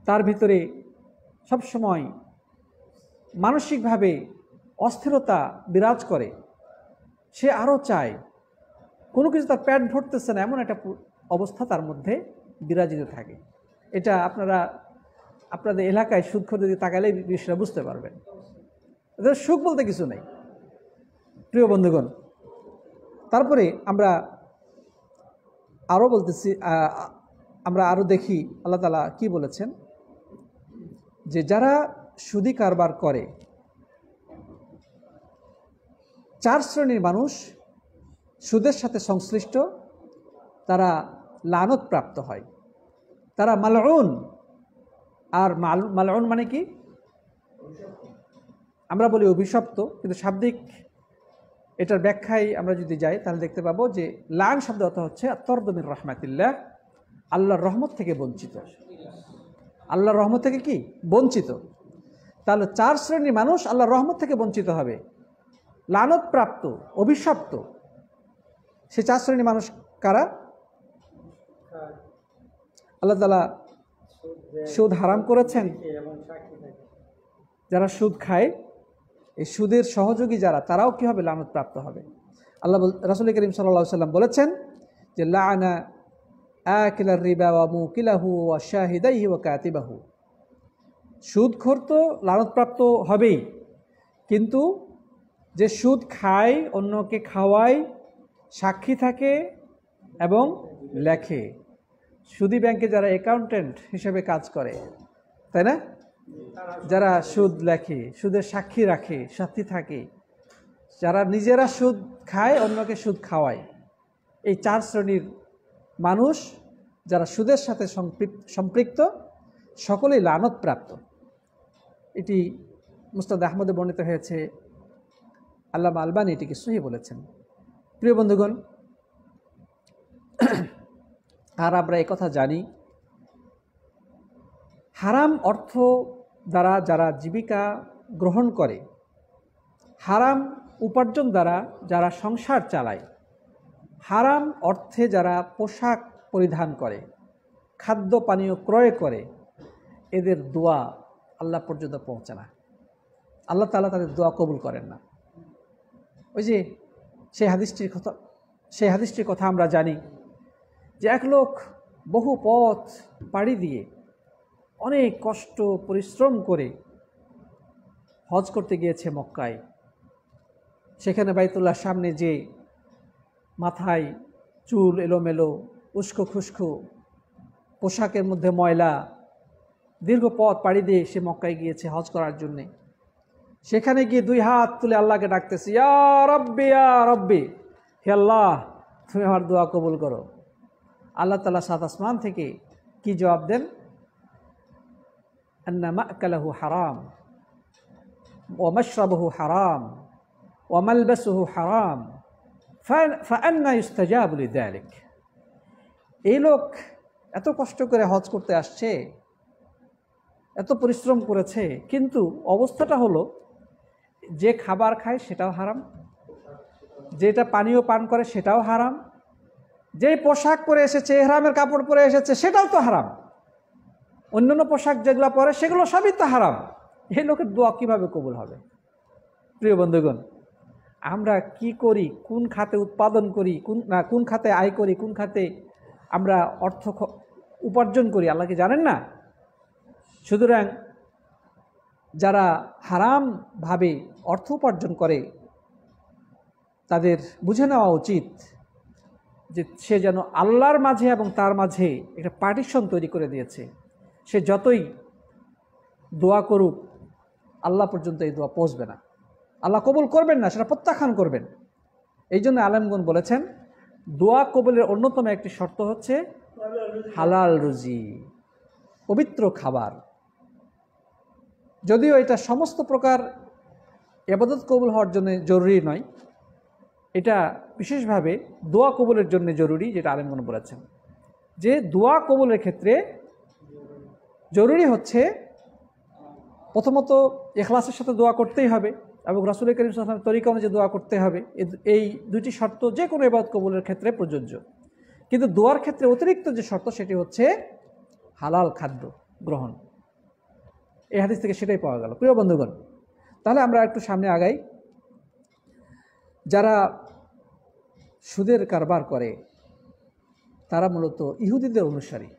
[SPEAKER 1] তার ভিতরে সবসময় মানসিকভাবে অস্থিরতা বিরাজ করে, সে আরও চায়, কোনো কিছু তার পেট ভরতেছে না, এমন একটা অবস্থা তার মধ্যে বিরাজিত থাকে। এটা আপনাদের এলাকায় সুদখোর যদি তাকালে বিষয়টা বুঝতে পারবেন। এদের সুখ বলতে কিছু নেই। প্রিয় বন্ধুগণ, তারপরে আমরা আরও দেখি আল্লাহ তাআলা কি বলেছেন, যে যারা সুদি কারবার করে, 4 শ্রেণীর মানুষ সুদের সাথে সংশ্লিষ্ট, তারা লানত প্রাপ্ত হয়, তারা মালউন। আর মালউন মানে কি? আমরা বলি অভিশপ্ত, কিন্তু শাব্দিক এটার ব্যাখ্যায় আমরা যদি যাই তাহলে দেখতে পাবো যে লান শব্দ অর্থ হচ্ছে আত-তারদু মির রাহমাতিল্লাহ, আল্লাহর রহমত থেকে বঞ্চিত। আল্লাহর রহমত থেকে কি বঞ্চিত? তাহলে 4 শ্রেণীর মানুষ আল্লাহর রহমত থেকে বঞ্চিত হবে, লানত প্রাপ্ত, অভিশপ্ত। সে 4 শ্রেণীর মানুষ কারা? আল্লাহ তাআলা সুদ হারাম করেছেন। যারা সুদ খায়, এই সুদের সহযোগী যারা, তারাও কি হবে? লানত প্রাপ্ত হবে। রাসূল করিম সাল্লাল্লাহু আলাইহি ওয়াসাল্লাম বলেছেন যে লাআনা আকিলার রিবা ওয়া মুকিলাহু ওয়া শাহিদাইহি ওয়া কাতিবাহু। সুদখোর তো লানতপ্রাপ্ত হবেই, কিন্তু যে সুদ খায়, অন্যকে খাওয়ায়, সাক্ষী থাকে এবং লেখে। সুদী ব্যাংকে যারা অ্যাকাউন্টেন্ট হিসেবে কাজ করে, তাই না, যারা সুদ লেখে, সুদের সাক্ষী রাখে, সাথী থাকে, যারা নিজেরা সুদ খায়, অন্যকে সুদ খাওয়ায়, এই 4 শ্রেণীর মানুষ যারা সুদের সাথে সম্পৃক্ত, সকলেই লানতপ্রাপ্ত। এটি মুসনাদ আহমদে বর্ণিত হয়েছে, আল্লামা আলবানী এটিকে সহিহ বলেছেন। প্রিয় বন্ধুগণ, আর আমরা একথা জানি, হারাম অর্থ দ্বারা যারা জীবিকা গ্রহণ করে, হারাম উপার্জন দ্বারা যারা সংসার চালায়, হারাম অর্থে যারা পোশাক পরিধান করে, খাদ্য পানীয় ক্রয় করে, এদের দোয়া আল্লাহ পর্যন্ত পৌঁছে না। আল্লাহ তাআলা তাদের দোয়া কবুল করেন না। ওই যে সেই হাদিসটির কথা আমরা জানি যে এক লোক বহু পথ পাড়ি দিয়ে অনেক কষ্ট পরিশ্রম করে হজ করতে গিয়েছে মক্কায়। সেখানে বাইতুল্লাহর সামনে যে মাথায় চুল এলোমেলো, উস্কো খুস্কো, পোশাকের মধ্যে ময়লা, দীর্ঘ পথ পাড়ি দিয়ে সে মক্কায় গিয়েছে হজ করার জন্যে। সেখানে গিয়ে দুই হাত তুলে আল্লাহকে ডাকতেছে, ইয়া রব্বি ইয়া রব্বি, হে আল্লাহ তুমি আমার দোয়া কবুল করো। আল্লাহ তাআলা সাত আসমান থেকে কি জবাব দেন? আন্না মা'কালাহু হারাম ওয়া মাশরাবুহু হারাম ওয়া মালবাসুহু হারাম ফাআন্না ইউস্তাজাবু লিযালিক। এই লোক এত কষ্ট করে হজ করতে আসছে, এত পরিশ্রম করেছে, কিন্তু অবস্থাটা হলো যে খাবার খায় সেটাও হারাম, যেটা পানীয় পান করে সেটাও হারাম, যেই পোশাক পরে এসেছে, ইহরামের কাপড় পরে এসেছে সেটাও তো হারাম, অন্যান্য পোশাক যেগুলো পরে সেগুলো সবই তো হারাম। এই লোকের দোয়া কীভাবে কবুল হবে? প্রিয় বন্ধুগণ, আমরা কি করি, কোন খাতে উৎপাদন করি, কোন খাতে আয় করি, কোন খাতে আমরা অর্থ উপার্জন করি, আল্লাহ কি জানেন না? সুতরাং যারা হারামভাবে অর্থ উপার্জন করে তাদের বুঝে নেওয়া উচিত যে সে যেন আল্লাহর মাঝে এবং তার মাঝে একটা পার্টিশন তৈরি করে দিয়েছে। সে যতই দোয়া করুক, আল্লাহ পর্যন্ত এই দোয়া পৌঁছবে না, আল্লাহ কবুল করবেন না, সেটা প্রত্যাখ্যান করবেন। এই জন্য আলেমগণ বলেছেন দোয়া কবুলের অন্যতম একটি শর্ত হচ্ছে হালাল রুজি, পবিত্র খাবার। যদিও এটা সমস্ত প্রকার ইবাদত কবুল হওয়ার জন্য জরুরি নয়, এটা বিশেষভাবে দোয়া কবুলের জন্য জরুরি, যেটা আলেমগণ বলেছেন যে দোয়া কবুলের ক্ষেত্রে জরুরি হচ্ছে প্রথমত ইখলাসের সাথে দোয়া করতেই হবে এবং রাসূল করিম সাল্লাল্লাহু আলাইহি ওয়াসাল্লামের তরিকা অনুযায়ী দোয়া করতে হবে। এই দুটি শর্ত যে কোনো ইবাদত কবুলের ক্ষেত্রে প্রযোজ্য। কিন্তু দোয়ার ক্ষেত্রে অতিরিক্ত যে শর্ত সেটি হচ্ছে হালাল খাদ্য গ্রহণ। এই হাদিস থেকে সেটাই পাওয়া গেল। প্রিয় বন্ধুগণ, তাহলে আমরা একটু সামনে আগাই। যারা সুদের কারবার করে তারা মূলত ইহুদিদের অনুসারী।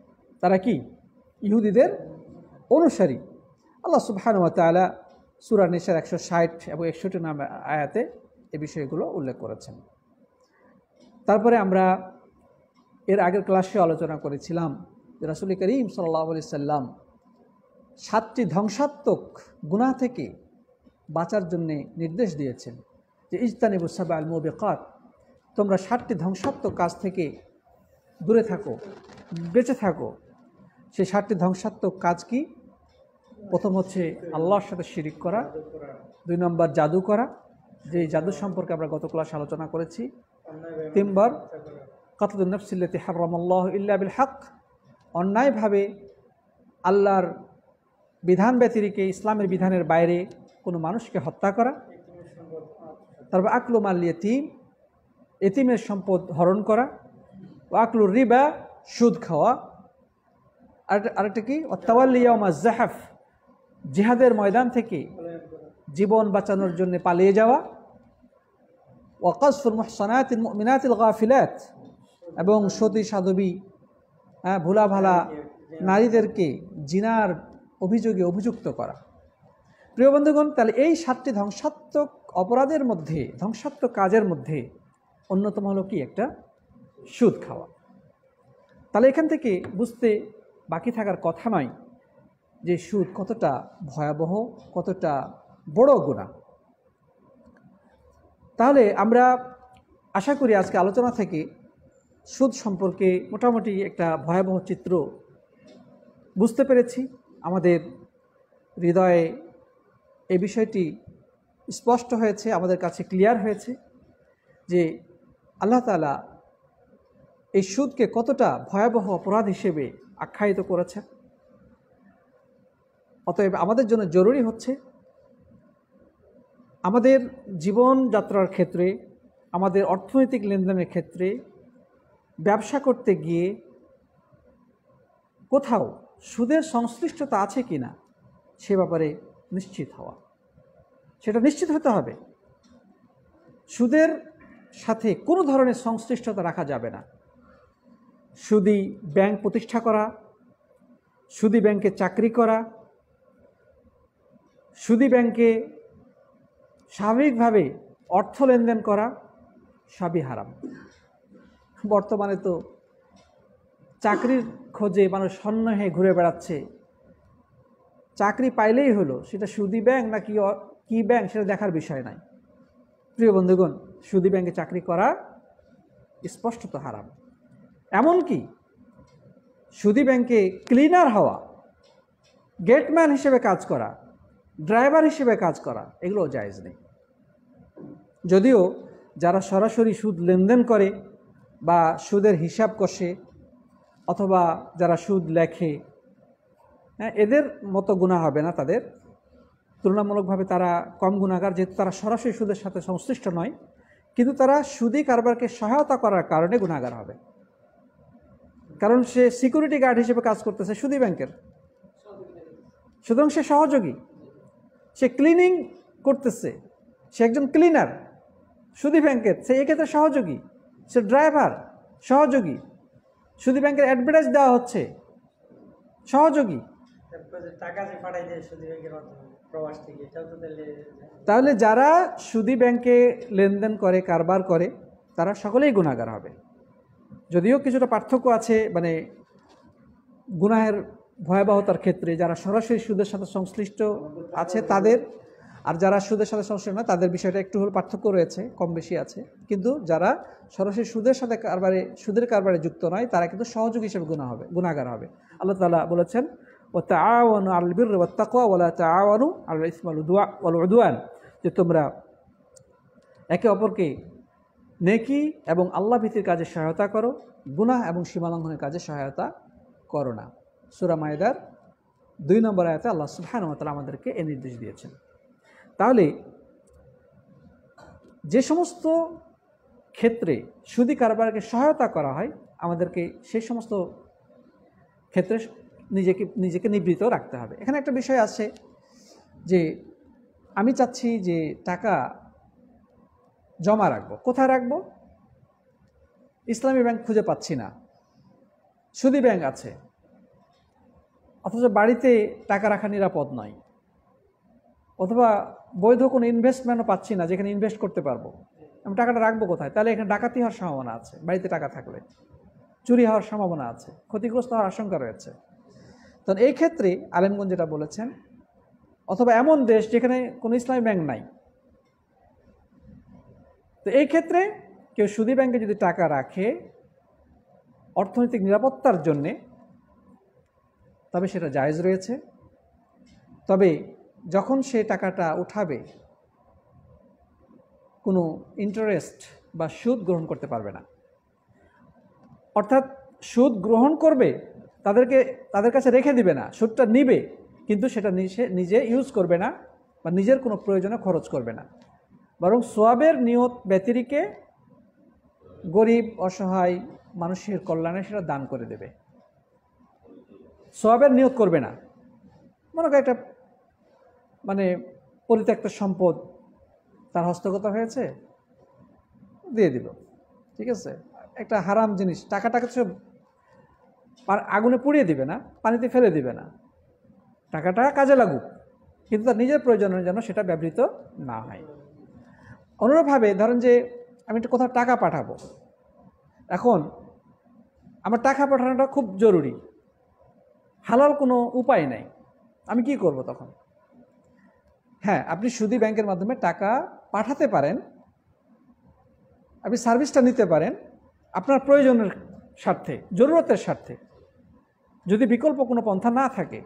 [SPEAKER 1] তারা কি? ইহুদিদের অনুসারী। আল্লাহ সুবহানাহু ওয়া তাআলা সূরা নিসার 160 এবং 61 নম্বর আয়াতে এই বিষয়গুলো উল্লেখ করেছেন। তারপরে আমরা এর আগের ক্লাসে আলোচনা করেছিলাম যে রাসূল করিম সাল্লাল্লাহু আলাইহি সাল্লাম 7টি ধ্বংসাত্মক গুনাহ থেকে বাঁচার জন্য নির্দেশ দিয়েছেন যে ইজতানিবু সাবআল মুবিকাত, তোমরা 7টি ধ্বংসাত্মক কাজ থেকে দূরে থাকো, বেঁচে থাকো। সেই 7টি ধ্বংসাত্মক কাজ কি? প্রথম হচ্ছে আল্লাহর সাথে শিরিক করা, 2 নম্বর জাদু করা, যে জাদু সম্পর্কে আমরা গত ক্লাসে আলোচনা করেছি, 3 নম্বর কাতলুন নাফসিল্লাতি হারামাল্লাহু ইল্লা বিল হক, অন্যায়ভাবে আল্লাহর বিধান ব্যতিরেকে ইসলামের বিধানের বাইরে কোনো মানুষকে হত্যা করা, তারপর আকলু মাল ইয়াতীম, এতিমের সম্পদ হরণ করা, ও আকলুর রিবা, সুদ খাওয়া, আরেকটা কি ওয়াতাওয়াল্লি ইয়াউমাজ যাহফ, জিহাদের ময়দান থেকে জীবন বাঁচানোর জন্য পালিয়ে যাওয়া, ওয়া কাযফুল মুহসানাতিল মুমিনাতিল গাফিলাত, এবং সতী সাধবী ভোলা ভালা নারীদেরকে জিনার অভিযোগে অভিযুক্ত করা। প্রিয় বন্ধুগণ, তাহলে এই 7টি ধ্বংসাত্মক অপরাধের মধ্যে, ধ্বংসাত্মক কাজের মধ্যে অন্যতম হলো কি? একটা সুদ খাওয়া। তাহলে এখান থেকে বুঝতে বাকি থাকার কথা নয় যে সুদ কতটা ভয়াবহ, কতটা বড় গুনাহ। তাহলে আমরা আশা করি আজকে আলোচনা থেকে সুদ সম্পর্কে মোটামুটি একটা ভয়াবহ চিত্র বুঝতে পেরেছি, আমাদের হৃদয়ে এই বিষয়টি স্পষ্ট হয়েছে, আমাদের কাছে ক্লিয়ার হয়েছে যে আল্লাহ তাআলা এই সুদকে কতটা ভয়াবহ অপরাধ হিসেবে আখ্যায়িত করেছেন। অতএব আমাদের জন্য জরুরি হচ্ছে আমাদের জীবনযাত্রার ক্ষেত্রে, আমাদের অর্থনৈতিক লেনদেনের ক্ষেত্রে ব্যবসা করতে গিয়ে কোথাও সুদের সংশ্লিষ্টতা আছে কি না সে ব্যাপারে নিশ্চিত হওয়া, সেটা নিশ্চিত হতে হবে। সুদের সাথে কোনো ধরনের সংশ্লিষ্টতা রাখা যাবে না। সুদী ব্যাংক প্রতিষ্ঠা করা, সুদী ব্যাংকে চাকরি করা, সুদী ব্যাংকে স্বাভাবিকভাবে অর্থ লেনদেন করা সবই হারাম। বর্তমানে তো চাকরির খোঁজে মানুষ সন্ন্যাহে ঘুরে বেড়াচ্ছে। চাকরি পাইলেই হলো, সেটা সুদী ব্যাংক না কি ব্যাংক সেটা দেখার বিষয় নাই। প্রিয় বন্ধুগণ, সুদী ব্যাংকে চাকরি করা স্পষ্টত হারাম। এমনকি সুদী ব্যাংকে ক্লিনার হওয়া, গেটম্যান হিসেবে কাজ করা, ড্রাইভার হিসেবে কাজ করা, এগুলো জায়েজ নেই। যদিও যারা সরাসরি সুদ লেনদেন করে বা সুদের হিসাব কষে অথবা যারা সুদ লেখে, এদের মতো গুনাহ হবে না, তাদের তুলনামূলকভাবে তারা কম গুনাহগার, যেহেতু তারা সরাসরি সুদের সাথে সংশ্লিষ্ট নয়, কিন্তু তারা সুদী কারবারকে সহায়তা করার কারণে গুনাহগার হবে। কারণ সে সিকিউরিটি গার্ড হিসেবে কাজ করতেছে সুদী ব্যাংকের, সুতরাং সে সহযোগী, সে ক্লিনিং করতেছে, সে একজন ক্লিনার সুদী ব্যাংকের, সে এক্ষেত্রে সহযোগী। সে ড্রাইভার, সহযোগী। সুদী ব্যাংকের অ্যাডভার্টাইজ দেওয়া হচ্ছে, সহযোগী। তাহলে যারা সুদী ব্যাংকে লেনদেন করে, কারবার করে, তারা সকলেই গুনাহগার হবে। যদিও কিছুটা পার্থক্য আছে, মানে গুনাহের ভয়াবহতার ক্ষেত্রে যারা সরাসরি সুদের সাথে সংশ্লিষ্ট আছে তাদের, আর যারা সুদের সাথে সংশ্লিষ্ট না তাদের বিষয়টা একটু হলে পার্থক্য রয়েছে, কম বেশি আছে। কিন্তু যারা সরাসরি সুদের সাথে সুদের কারবারে যুক্ত নয়, তারা কিন্তু সহযোগী হিসেবে গুনাহগার হবে। আল্লাহ তাআলা বলেছেন, ওয়াতাআওয়ানু আলাল বিররি ওয়াত তাকওয়া ওয়ালা তাআওয়ানু আলাল ইসমি ওয়াল উদওয়ান, যে তোমরা একে অপরকে নেকি এবং আল্লাহ ভীতির কাজে সহায়তা করো, গুনাহ এবং সীমালঙ্ঘনের কাজে সহায়তা করো না। সূরা মায়েদার 2 নম্বর আয়াতে আল্লাহ সুবহানাহু ওয়া তাআলা আমাদেরকে এই নির্দেশ দিয়েছেন। তাহলে যে সমস্ত ক্ষেত্রে সুদী কারবারকে সহায়তা করা হয়, আমাদেরকে সেই সমস্ত ক্ষেত্রে নিজেকে নিবৃত্ত রাখতে হবে। এখানে একটা বিষয় আছে যে আমি চাচ্ছি যে টাকা জমা রাখবো, কোথায় রাখবো? ইসলামী ব্যাংক খুঁজে পাচ্ছি না, সুদী ব্যাংক আছে, অথচ বাড়িতে টাকা রাখা নিরাপদ নয়, অথবা বৈধ কোনো ইনভেস্টমেন্টও পাচ্ছি না যেখানে ইনভেস্ট করতে পারবো। আমি টাকাটা রাখবো কোথায়? তাহলে এখানে ডাকাতি হওয়ার সম্ভাবনা আছে, বাড়িতে টাকা থাকলে চুরি হওয়ার সম্ভাবনা আছে, ক্ষতিগ্রস্ত হওয়ার আশঙ্কা রয়েছে। তো এই ক্ষেত্রে আলেমগণ যেটা বলেছেন, অথবা এমন দেশ যেখানে কোনো ইসলামী ব্যাংক নাই, তো এই ক্ষেত্রে কেউ সুদী ব্যাংকে যদি টাকা রাখে অর্থনৈতিক নিরাপত্তার জন্যে, তবে সেটা জায়েজ রয়েছে। তবে যখন সে টাকাটা উঠাবে, কোনো ইন্টারেস্ট বা সুদ গ্রহণ করতে পারবে না। অর্থাৎ সুদ গ্রহণ করবে, তাদের কাছে রেখে দিবে না, সুদটা নিবে, কিন্তু সেটা নিজে ইউজ করবে না বা নিজের কোনো প্রয়োজনে খরচ করবে না, বরং সোয়াবের নিয়ত ব্যতিরিকে গরিব অসহায় মানুষের কল্যাণে সেটা দান করে দেবে। সোয়াবের নিয়ত করবে না। মনে কর একটা মানে পরিত্যক্ত সম্পদ তার হস্তগত হয়েছে, দিয়ে দিল, ঠিক আছে, একটা হারাম জিনিস, টাকাটাকে সে আগুনে পুড়িয়ে দিবে না, পানিতে ফেলে দিবে না, টাকাটা কাজে লাগুক, কিন্তু তার নিজের প্রয়োজনের জন্য সেটা ব্যবহৃত না হয়। অনুরূপভাবে ধরেন যে আমি একটা কোথাও টাকা পাঠাবো, এখন আমার টাকা পাঠানোটা খুব জরুরি, হালাল কোনো উপায় নাই, আমি কি করব তখন? হ্যাঁ, আপনি সুদী ব্যাংকের মাধ্যমে টাকা পাঠাতে পারেন, আপনি সার্ভিসটা নিতে পারেন আপনার প্রয়োজনের স্বার্থে, জরুরতের স্বার্থে। যদি বিকল্প কোনো পন্থা না থাকে,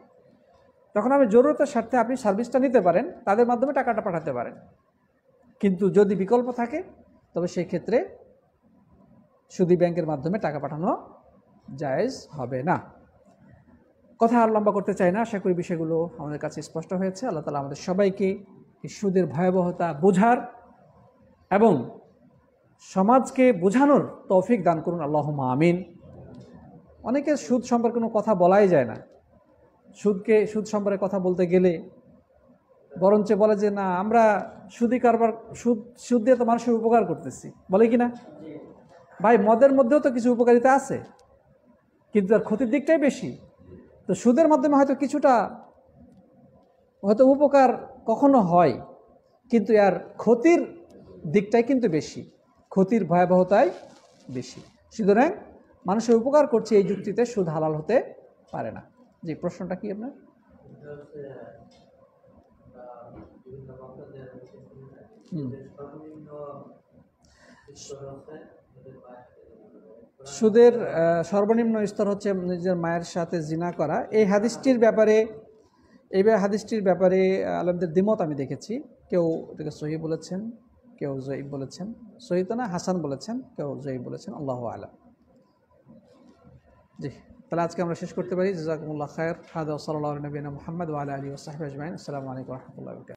[SPEAKER 1] তখন আপনি জরুরতের স্বার্থে আপনি সার্ভিসটা নিতে পারেন, তাদের মাধ্যমে টাকাটা পাঠাতে পারেন। কিন্তু যদি বিকল্প থাকে তবে সেই ক্ষেত্রে সুদী ব্যাংকের মাধ্যমে টাকা পাঠানো জায়েজ হবে না। কথা আর লম্বা করতে চাই না, আশা করি বিষয়গুলো আমাদের কাছে স্পষ্ট হয়েছে। আল্লাহ তাআলা আমাদের সবাইকে এই সুদের ভয়াবহতা বোঝার এবং সমাজকে বোঝানোর তৌফিক দান করুন, আল্লাহুম্মা আমিন। অনেকে সুদ সম্পর্কে কোনো কথা বলাই যায় না। সুদ সম্পর্কে কথা বলতে গেলে বরঞ্চ বলে যে না, আমরা সুদী কারবার, সুদ দিয়ে তো মানুষের উপকার করতেছি, বলে কি না? ভাই, মদের মধ্যেও তো কিছু উপকারিতা আছে, কিন্তু তার ক্ষতির দিকটাই বেশি। তো সুদের মাধ্যমে হয়তো কিছুটা হয়তো উপকার কখনো হয়, কিন্তু এর ক্ষতির দিকটাই কিন্তু বেশি, ক্ষতির ভয়াবহতাই বেশি। সুতরাং মানুষের উপকার করছে এই যুক্তিতে সুদ হালাল হতে পারে না। জি, প্রশ্নটা কি আপনার? সুদের সর্বনিম্ন স্তর হচ্ছে নিজের মায়ের সাথে জিনা করা। এই হাদিসটির ব্যাপারে আলেমদের দ্বিমত আমি দেখেছি। কেউ এটাকে সহিহ বলেছেন, কেউ জয়ীফ বলেছেন। সহিহ তো না, হাসান বলেছেন, কেউ জয়ীফ বলেছেন, আল্লাহু আ'লাম। জি, তাহলে আজকে আমরা শেষ করতে পারি। জাযাকুমুল্লাহ খায়র। হাদা ওয়া সাল্লাল্লাহু আলা নবিয়িনা মুহাম্মদ ওয়া আলা আলিহি ওয়া সাহবিহি আজমাইন। আসসালামু আলাইকুম ওয়া রাহমাতুল্লাহি ওয়া বারাকাতুহু।